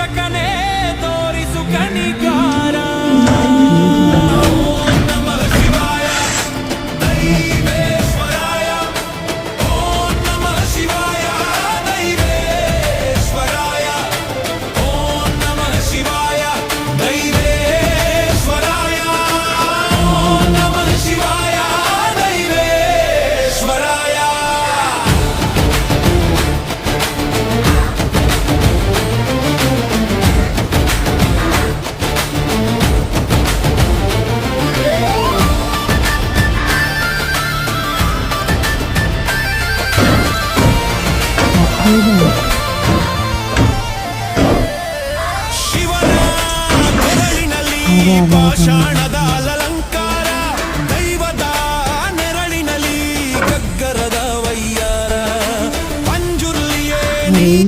ರಕ್ಷಕನೇ ತೋರಿಸು ಕನಿಕಾರ. ಓಂ ನಮಃ ಶಿವಾಯ ದೈವೇಶ್ವರಾಯ. ಓಂ ನಮಃ ಶಿವಾಯ ದೈವೇಶ್ವರಾಯ. ಓಂ ನಮಃ ಶಿವಾಯ ದೈವೇಶ್ವರಾಯ. ಓಂ ನಮಃ ಶಿವಾಯ ದೈವೇಶ್ವರಾಯ. ಶಿವನ ಕೊರಳಿನಲ್ಲಿ ಪಾಷಾಣ